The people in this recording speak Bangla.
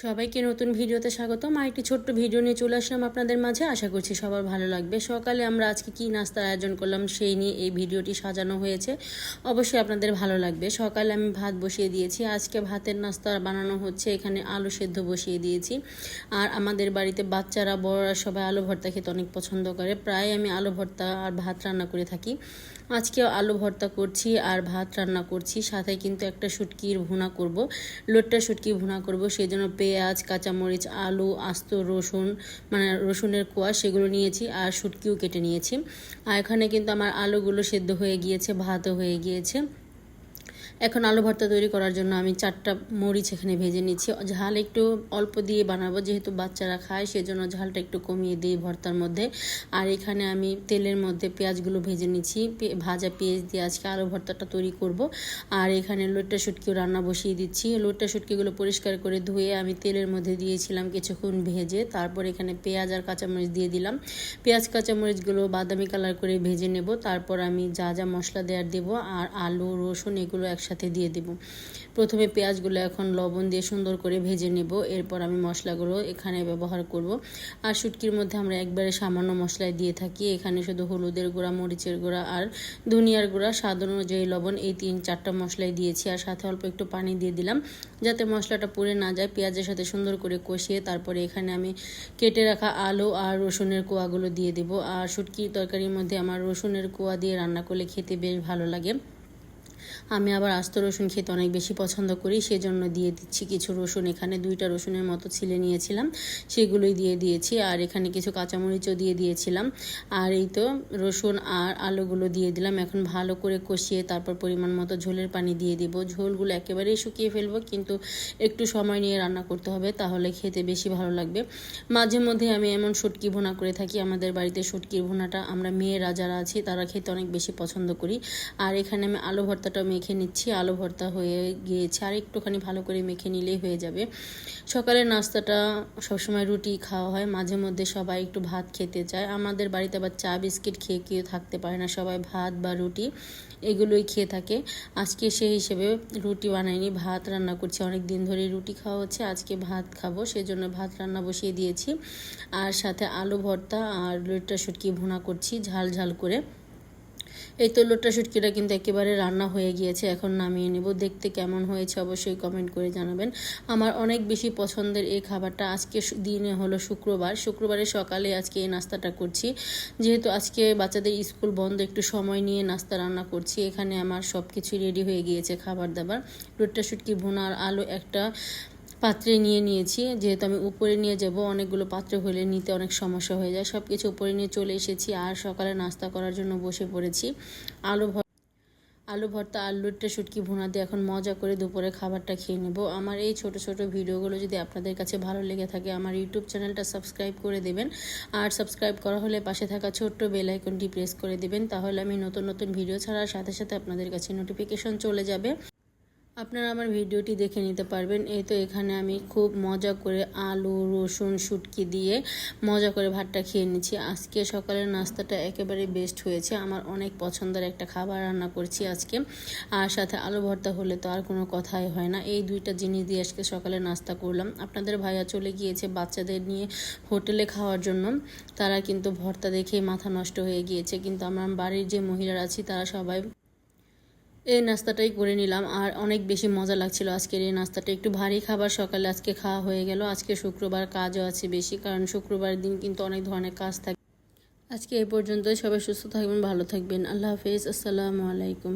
সবাইকে নতুন ভিডিওতে স্বাগতম। একটি ছোট্ট ভিডিও নিয়ে চলে আসলাম আপনাদের মাঝে। আশা করছি সবার ভালো লাগবে। সকালে আমরা আজকে কি নাস্তার আয়োজন করলাম সেই নিয়ে এই ভিডিওটি সাজানো হয়েছে, অবশ্যই আপনাদের ভালো লাগবে। সকালে আমি ভাত বসিয়ে দিয়েছি। আজকে ভাতের নাস্তা বানানো হচ্ছে, এখানে আলু সেদ্ধ বসিয়ে দিয়েছি। আর আমাদের বাড়িতে বাচ্চারা বড়রা সবাই আলু ভর্তা খেতে অনেক পছন্দ করে, প্রায় আমি আলু ভর্তা আর ভাত রান্না করে থাকি। আজকেও আলু ভর্তা করছি আর ভাত রান্না করছি, সাথে কিন্তু একটা শুটকির ভুনা করব, লোট্টা শুটকি ভুনা করব। সেই জন্য পেঁয়াজ, কাঁচামরিচ, আলু, আস্ত রসুন মানে রসুনের কোয়া সেগুলো নিয়েছি, আর শুটকিও কেটে নিয়েছি। আর এখানে কিন্তু আমার আলুগুলো সেদ্ধ হয়ে গিয়েছে, ভাতও হয়ে গিয়েছে। এখন আলু ভর্তা তৈরি করার জন্য আমি 4টা মরিচ এখানে ভেজে নিচ্ছি। ঝাল একটু অল্প দিয়ে বানাবো, যেহেতু বাচ্চারা খায় সেজন্য ঝালটা একটু কমিয়ে দিই ভর্তার মধ্যে। আর এখানে আমি তেলের মধ্যে পেঁয়াজগুলো ভেজে নিচ্ছি, ভাজা পেঁয়াজ দিয়ে আজকে আলু ভর্তাটা তৈরি করব। আর এখানে লোট্টা শুটকিও রান্না বসিয়ে দিচ্ছি। লোট্টা শুটকিগুলো পরিষ্কার করে ধুয়ে আমি তেলের মধ্যে দিয়েছিলাম কিছুক্ষণ ভেজে, তারপর এখানে পেঁয়াজ আর কাঁচামরিচ দিয়ে দিলাম। পেঁয়াজ কাঁচামরিচগুলো বাদামি কালার করে ভেজে নেব, তারপর আমি যা যা মশলা দেওয়ার দেবো আর আলু রসুন এগুলো একসাথে দিয়ে দেব। প্রথমে পেঁয়াজগুলো এখন লবণ দিয়ে সুন্দর করে ভেজে নেব, এরপর আমি মশলাগুলো এখানে ব্যবহার করব। আর শুটকির মধ্যে আমরা একবারে সামান্য মশলাই দিয়ে থাকি, এখানে শুধু হলুদের গুঁড়া, মরিচের গুঁড়া আর ধনিয়ার গুঁড়া, স্বাদ অনুযায়ী লবণ, এই 3-4টা মশলাই দিয়েছি। আর সাথে অল্প একটু পানি দিয়ে দিলাম যাতে মশলাটা পুড়ে না যায়। পেঁয়াজের সাথে সুন্দর করে কষিয়ে তারপরে এখানে আমি কেটে রাখা আলু আর রসুনের কোয়াগুলো দিয়ে দেব। আর শুটকির তরকারির মধ্যে আমার রসুনের কোয়া দিয়ে রান্না করলে খেতে বেশ ভালো লাগে। আমি আবার আস্ত রসুন খেতে অনেক বেশি পছন্দ করি, সেজন্য দিয়ে দিচ্ছি কিছু রসুন। এখানে 2টা রসুনের মতো ছিলে নিয়েছিলাম, সেগুলোই দিয়ে দিয়েছি। আর এখানে কিছু কাঁচামরিচও দিয়ে দিয়েছিলাম। আর এই তো রসুন আর আলুগুলো দিয়ে দিলাম। এখন ভালো করে কষিয়ে তারপর পরিমাণ মতো ঝোলের পানি দিয়ে দিব। ঝোলগুলো একেবারেই শুকিয়ে ফেলবো, কিন্তু একটু সময় নিয়ে রান্না করতে হবে, তাহলে খেতে বেশি ভালো লাগবে। মাঝে মধ্যে আমি এমন শুটকি ভুনা করে থাকি। আমাদের বাড়িতে শুটকির ভুনাটা আমরা মেয়েরা যারা আছি তারা খেতে অনেক বেশি পছন্দ করি। আর এখানে আমি আলু ভর্তাটা মেখে নিচ্ছি। আলু ভর্তা হয়ে গিয়েছে, আর একটুখানি ভালো করে মেখে নিলেই হয়ে যাবে। সকালের নাস্তাটা সবসময় রুটি খাওয়া হয়, মাঝে মধ্যে সবাই একটু ভাত খেতে চায়। আমাদের বাড়িতে আবার চা বিস্কিট খেয়ে কেউ থাকতে পারে না, সবাই ভাত বা রুটি এগুলোই খেয়ে থাকে। আজকে সেই হিসেবে রুটি বানাইনি, ভাত রান্না করছি। অনেক দিন ধরে রুটি খাওয়া হচ্ছে, আজকে ভাত খাবো, সেজন্য ভাত রান্না বসিয়ে দিয়েছি। আর সাথে আলু ভর্তা আর লোট্টা শুটকি ভুনা করছি ঝাল ঝাল করে। এই তো লোট্টা শুটকিটা কিন্তু একেবারে রান্না হয়ে গিয়েছে, এখন নামিয়ে নেব। দেখতে কেমন হয়েছে অবশ্যই কমেন্ট করে জানাবেন। আমার অনেক বেশি পছন্দের এই খাবারটা। আজকে দিনে হলো শুক্রবার, শুক্রবারের সকালে আজকে এই নাস্তাটা করছি। যেহেতু আজকে বাচ্চাদের স্কুল বন্ধ, একটু সময় নিয়ে নাস্তা রান্না করছি। এখানে আমার সব কিছুই রেডি হয়ে গিয়েছে, খাবার দাবার। লোট্টা শুটকি ভুনা আর আলু একটা পাত্রে নিয়ে নিয়েছি, যেহেতু আমি উপরে নিয়ে যাব, অনেকগুলো পাত্র হলে নিতে অনেক সমস্যা হয়ে যায়। সব কিছু উপরে নিয়ে চলে এসেছি আর সকালে নাস্তা করার জন্য বসে পড়েছি। আলু ভর্তা আর লোট্টা শুটকি ভুনা দিয়ে এখন মজা করে দুপুরে খাবারটা খেয়ে নেব। আমার এই ছোট ছোট ভিডিওগুলো যদি আপনাদের কাছে ভালো লেগে থাকে, আমার ইউটিউব চ্যানেলটা সাবস্ক্রাইব করে দেবেন। আর সাবস্ক্রাইব করা হলে পাশে থাকা ছোট্ট বেল আইকনটি প্রেস করে দেবেন, তাহলে আমি নতুন নতুন ভিডিও ছাড়ার সাথে সাথে আপনাদের কাছে নোটিফিকেশন চলে যাবে, আপনারা আমার ভিডিওটি দেখে নিতে পারবেন। এই তো এখানে আমি খুব মজা করে আলু রসুন শুটকি দিয়ে মজা করে ভাতটা খেয়ে নিচ্ছি। আজকে সকালের নাস্তাটা একেবারে বেস্ট হয়েছে, আমার অনেক পছন্দের একটা খাবার রান্না করছি আজকে। আর সাথে আলু ভর্তা হলে তো আর কোনো কথাই হয় না। এই 2টা জিনিস দিয়ে আজকে সকালে নাস্তা করলাম। আপনাদের ভাইয়া চলে গিয়েছে বাচ্চাদের নিয়ে হোটেলে খাওয়ার জন্য, তারা কিন্তু ভর্তা দেখেই মাথা নষ্ট হয়ে গিয়েছে। কিন্তু আমার বাড়ির যে মহিলারা আছি তারা সবাই এই নাস্তাটাই করে নিলাম, আর অনেক বেশি মজা লাগছিল আজকের এই নাস্তাটা। একটু ভারী খাবার সকালে আজকে খাওয়া হয়ে গেল। আজকে শুক্রবার, কাজও আছে বেশি, কারণ শুক্রবার দিন কিন্তু অনেক ধরনের কাজ থাকে। আজকে এই পর্যন্তই। সবাই সুস্থ থাকবেন, ভালো থাকবেন। আল্লাহ হাফেজ, আসসালামু আলাইকুম।